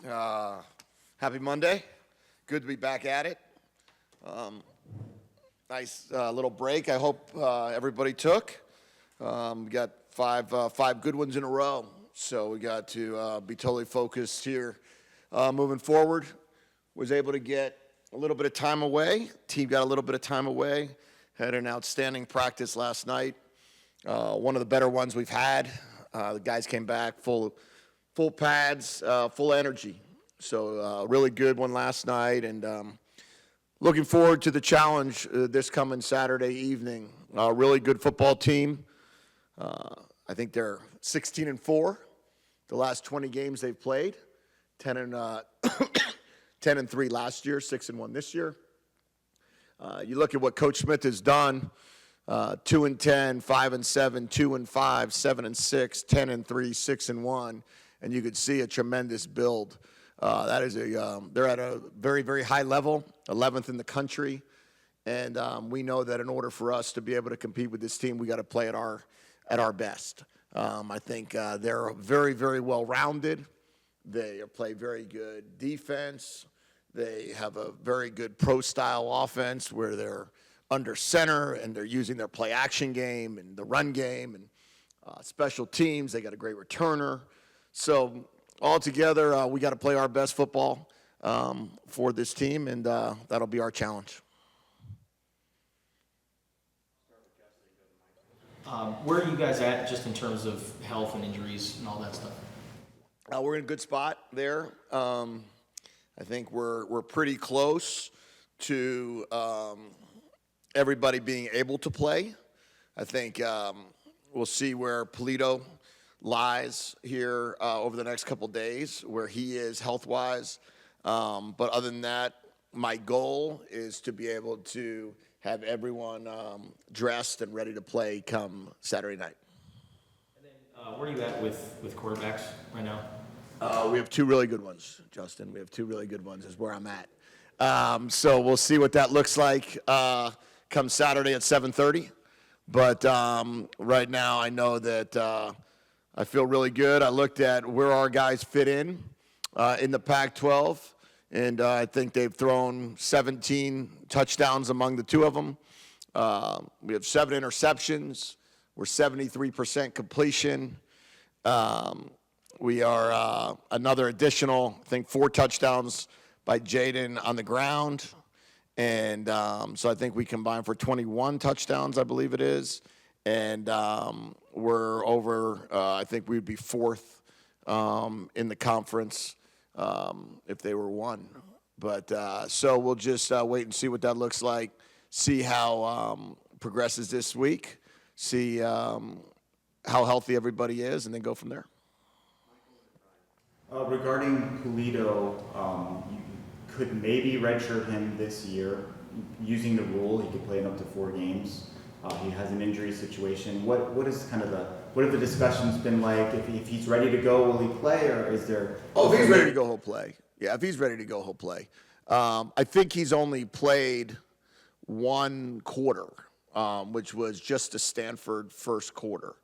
Happy Monday. Good to be back at it. Nice little break I hope everybody took. We got five good ones in a row, so we got to be totally focused here moving forward. Was able to get a little bit of time away. Team got a little bit of time away. Had an outstanding practice last night. One of the better ones we've had. The guys came back full pads, full energy. So really good one last night, and looking forward to the challenge this coming Saturday evening. Really good football team. I think they're 16-4. The last 20 games they've played, 10-3 last year, 6-1 this year. You look at what Coach Smith has done. 2-10, 5-7, 2-5, 7-6, 10-3, 6-1, and you could see a tremendous build. That is they're at a very, very high level, 11th in the country, and we know that in order for us to be able to compete with this team, we got to play at our best. I think they're very, very well rounded. They play very good defense. They have a very good pro-style offense where they're under center, and they're using their play-action game and the run game and special teams. They got a great returner. So altogether, we got to play our best football for this team, and that'll be our challenge. Where are you guys at just in terms of health and injuries and all that stuff? We're in a good spot there. I think we're pretty close to everybody being able to play. I think we'll see where Polito lies here over the next couple days, where he is health-wise. But other than that, my goal is to be able to have everyone dressed and ready to play come Saturday night. And then, where are you at with quarterbacks right now? We have two really good ones, Justin. We have two really good ones is where I'm at. So we'll see what that looks like come Saturday at 7:30. But right now I know that I feel really good. I looked at where our guys fit in the Pac-12, and I think they've thrown 17 touchdowns among the two of them. We have 7 interceptions. We're 73% completion. We are another additional, I think, 4 touchdowns by Jedd on the ground. And so I think we combine for 21 touchdowns, I believe it is. And we're over, I think we'd be 4th in the conference if they were 1. But so we'll just wait and see what that looks like, see how progresses this week, see how healthy everybody is, and then go from there. Regarding Polito, you could maybe redshirt him this year. Using the rule, he could play in up to 4 games. He has an injury situation. What is kind of what have the discussions been like? If he's ready to go, will he play, or is there? Oh, if he's ready to go, he'll play. Yeah, if he's ready to go, he'll play. I think he's only played 1 quarter, which was just a Stanford first quarter.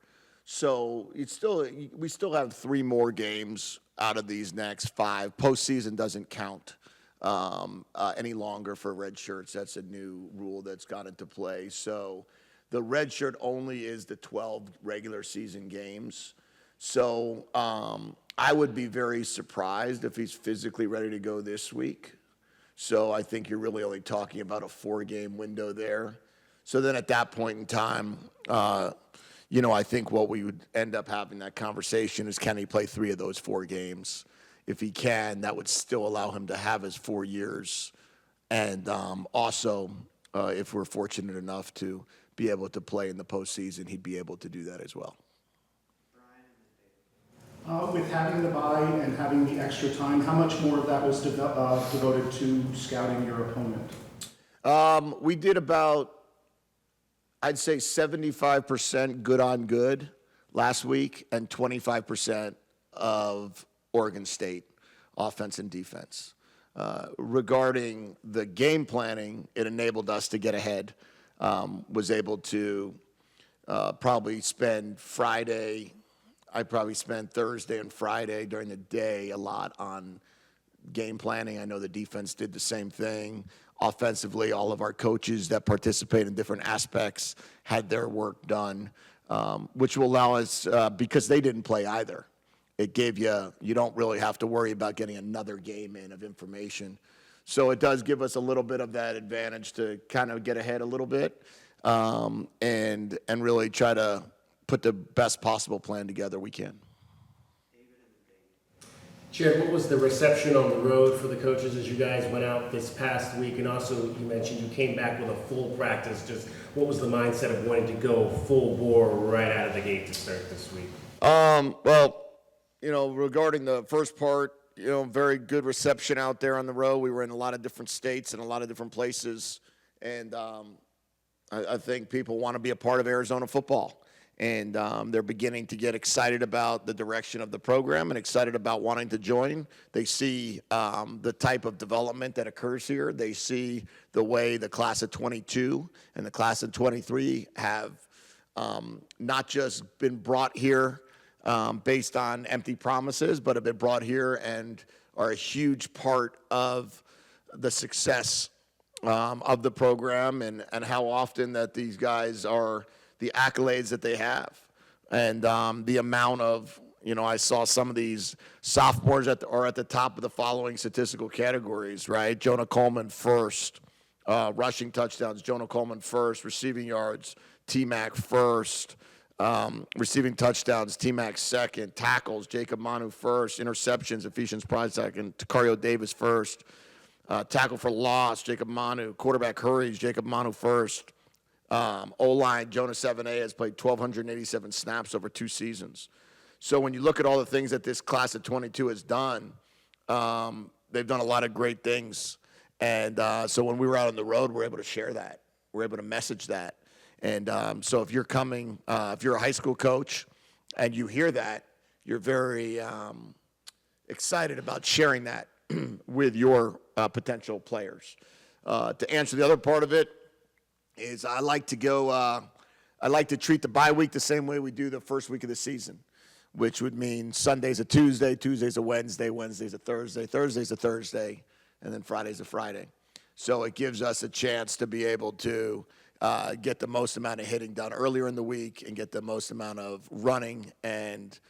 So we still have 3 more games out of these next 5. Postseason doesn't count any longer for red shirts. That's a new rule that's gone into play. So the red shirt only is the 12 regular season games. So I would be very surprised if he's physically ready to go this week. So I think you're really only talking about a 4-game window there. So then at that point in time, I think what we would end up having that conversation is, can he play 3 of those 4 games? If he can, that would still allow him to have his 4 years. And also, if we're fortunate enough to be able to play in the postseason, he'd be able to do that as well. With having the bye and having the extra time, how much more of that was devoted to scouting your opponent? We did about, I'd say 75% good on good last week, and 25% of Oregon State offense and defense. Regarding the game planning, it enabled us to get ahead. Was able to probably spend Friday. I probably spent Thursday and Friday during the day a lot on game planning. I know the defense did the same thing. Offensively, all of our coaches that participate in different aspects had their work done, which will allow us, because they didn't play either, it gave you don't really have to worry about getting another game in of information. So it does give us a little bit of that advantage to kind of get ahead a little bit, and really try to put the best possible plan together we can. Jedd, what was the reception on the road for the coaches as you guys went out this past week? And also, you mentioned you came back with a full practice. Just what was the mindset of wanting to go full bore right out of the gate to start this week? Well, regarding the first part, very good reception out there on the road. We were in a lot of different states and a lot of different places, and I think people want to be a part of Arizona football. And they're beginning to get excited about the direction of the program and excited about wanting to join. They see the type of development that occurs here. They see the way the class of 22 and the class of 23 have not just been brought here based on empty promises, but have been brought here and are a huge part of the success of the program, and how often that these guys are the accolades that they have, and the amount of, I saw some of these sophomores are at the top of the following statistical categories, right? Jonah Coleman first, rushing touchdowns, Jonah Coleman first, receiving yards, T-Mac first, receiving touchdowns, T-Mac second, tackles, Jacob Manu first, interceptions, Ephesians Pride second, Takario Davis first, tackle for loss, Jacob Manu, quarterback hurries, Jacob Manu first. O-line, Jonah 7A has played 1,287 snaps over 2 seasons. So when you look at all the things that this class of 22 has done, they've done a lot of great things. And so when we were out on the road, we're able to share that. We're able to message that. And so if you're coming, if you're a high school coach and you hear that, you're very excited about sharing that with your potential players. To answer the other part of it, is I like to treat the bye week the same way we do the first week of the season, which would mean Sunday's a Tuesday, Tuesday's a Wednesday, Wednesday's a Thursday, Thursday's a Thursday, and then Friday's a Friday. So it gives us a chance to be able to get the most amount of hitting done earlier in the week and get the most amount of running and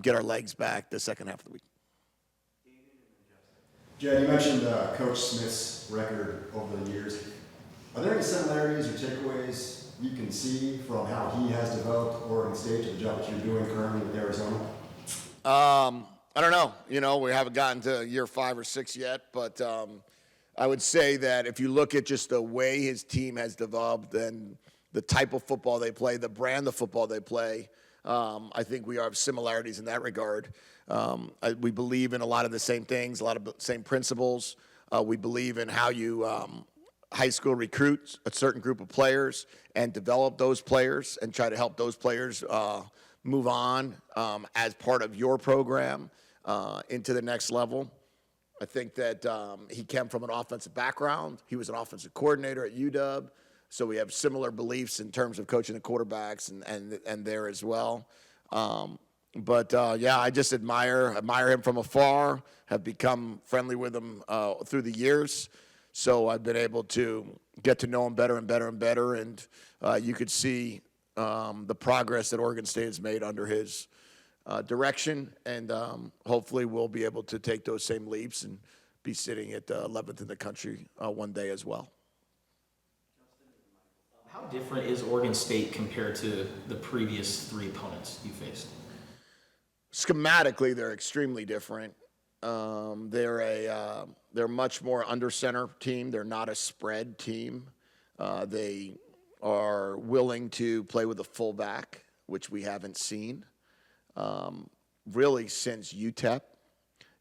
get our legs back the second half of the week. Jedd, you mentioned Coach Smith's record over the years. Are there any similarities or takeaways you can see from how he has developed Oregon State to the job that you're doing currently with Arizona? I don't know. We haven't gotten to year 5 or 6 yet, but I would say that if you look at just the way his team has developed and the type of football they play, the brand of football they play, I think we have similarities in that regard. We believe in a lot of the same things, a lot of the same principles. We believe in how you high school recruit a certain group of players and develop those players and try to help those players move on as part of your program into the next level. I think that he came from an offensive background. He was an offensive coordinator at UW, so we have similar beliefs in terms of coaching the quarterbacks and there as well. But I just admire him from afar, have become friendly with him through the years. So I've been able to get to know him better and better and better, and you could see the progress that Oregon State has made under his direction, and hopefully we'll be able to take those same leaps and be sitting at 11th in the country one day as well. How different is Oregon State compared to the previous 3 opponents you faced? Schematically, they're extremely different. They're much more under center team. They're not a spread team. They are willing to play with a fullback, which we haven't seen really since UTEP.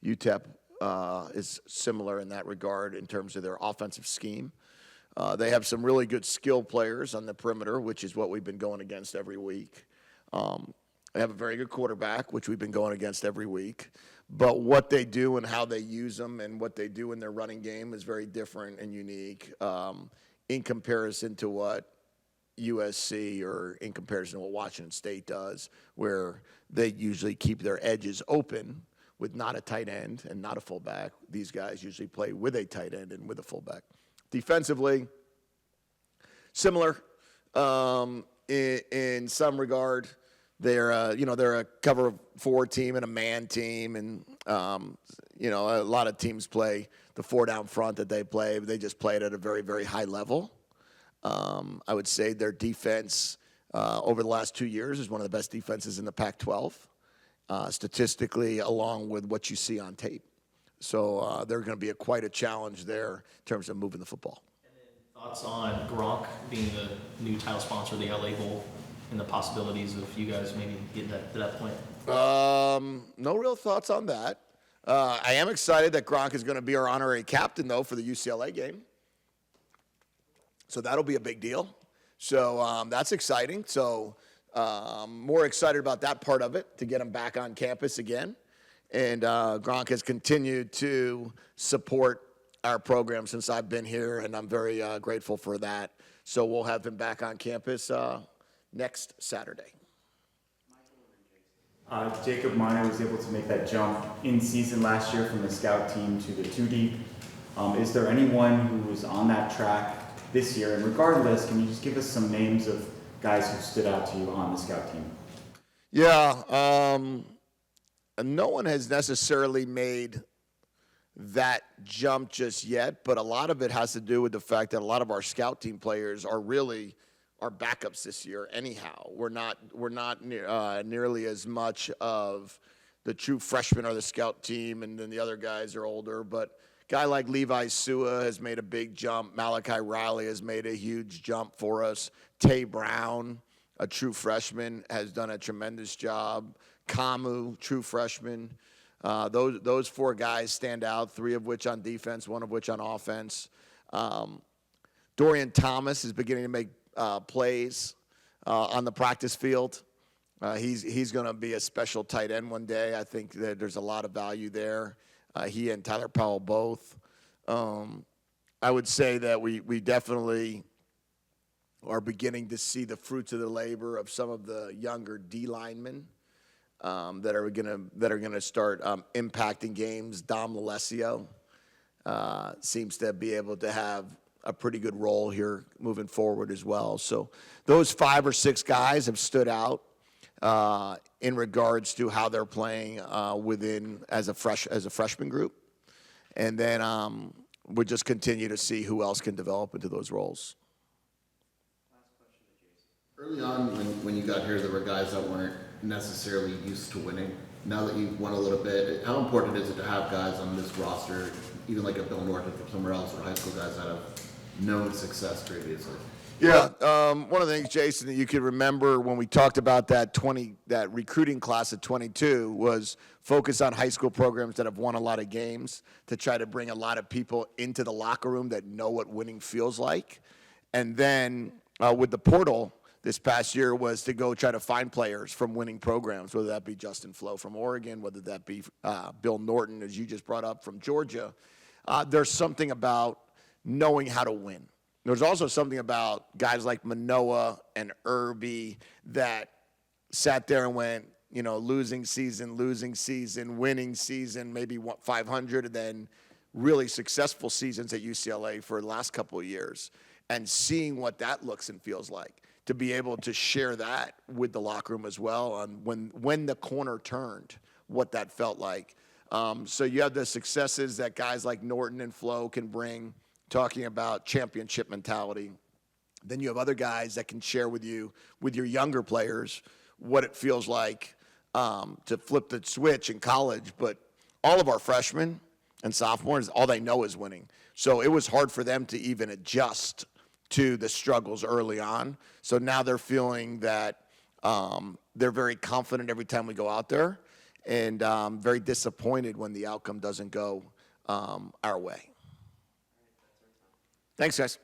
UTEP is similar in that regard in terms of their offensive scheme. They have some really good skill players on the perimeter, which is what we've been going against every week. They have a very good quarterback, which we've been going against every week. But what they do and how they use them and what they do in their running game is very different and unique in comparison to what USC or in comparison to what Washington State does, where they usually keep their edges open, with not a tight end and not a fullback. These guys usually play with a tight end and with a fullback. Defensively, similar in some regard. They're a cover 4 team and a man team, and a lot of teams play the 4 down front that they play. They just play it at a very, very high level. I would say their defense over the last 2 years is one of the best defenses in the Pac-12, statistically, along with what you see on tape. So they're going to be quite a challenge there in terms of moving the football. Thoughts on Gronk being the new title sponsor of the LA Bowl and the possibilities of you guys maybe getting to that point? No real thoughts on that. I am excited that Gronk is going to be our honorary captain, though, for the UCLA game. So that'll be a big deal. So that's exciting. So more excited about that part of it, to get him back on campus again. And Gronk has continued to support our program since I've been here, and I'm very grateful for that. So we'll have him back on campus next Saturday. Jacob Minor was able to make that jump in season last year from the scout team to the 2 deep. Is there anyone who was on that track this year? And regardless, can you just give us some names of guys who stood out to you on the scout team? Yeah, no one has necessarily made that jump just yet, but a lot of it has to do with the fact that a lot of our scout team players are really our backups this year anyhow. We're not nearly as much of the true freshmen or the scout team, and then the other guys are older. But a guy like Levi Sua has made a big jump. Malachi Riley has made a huge jump for us. Tay Brown, a true freshman, has done a tremendous job. Kamu, true freshman. Those 4 guys stand out, 3 of which on defense, 1 of which on offense. Dorian Thomas is beginning to make plays on the practice field. He's going to be a special tight end one day. I think that there's a lot of value there. He and Tyler Powell both. I would say that we definitely are beginning to see the fruits of the labor of some of the younger D linemen that are gonna start impacting games. Dom Lalesio seems to be able to have a pretty good role here moving forward as well. So those 5 or 6 guys have stood out in regards to how they're playing as a freshman group, and then we'll just continue to see who else can develop into those roles. Early on, when you got here, there were guys that weren't necessarily used to winning. Now that you've won a little bit, how important is it to have guys on this roster, even like a Bill Norton from somewhere else, or high school guys that have known success previously? Yeah, one of the things, Jason, that you could remember when we talked about that recruiting class of 22 was focus on high school programs that have won a lot of games, to try to bring a lot of people into the locker room that know what winning feels like. And then with the portal this past year was to go try to find players from winning programs, whether that be Justin Flo from Oregon, whether that be Bill Norton, as you just brought up, from Georgia. There's something about knowing how to win. There's also something about guys like Manoa and Irby that sat there and went, losing season, winning season, maybe 500, and then really successful seasons at UCLA for the last couple of years, and seeing what that looks and feels like, to be able to share that with the locker room as well on when the corner turned, what that felt like. So you have the successes that guys like Norton and Flo can bring, talking about championship mentality. Then you have other guys that can share with you, with your younger players, what it feels like to flip the switch in college. But all of our freshmen and sophomores, all they know is winning. So it was hard for them to even adjust to the struggles early on. So now they're feeling that they're very confident every time we go out there, and very disappointed when the outcome doesn't go our way. Thanks, guys.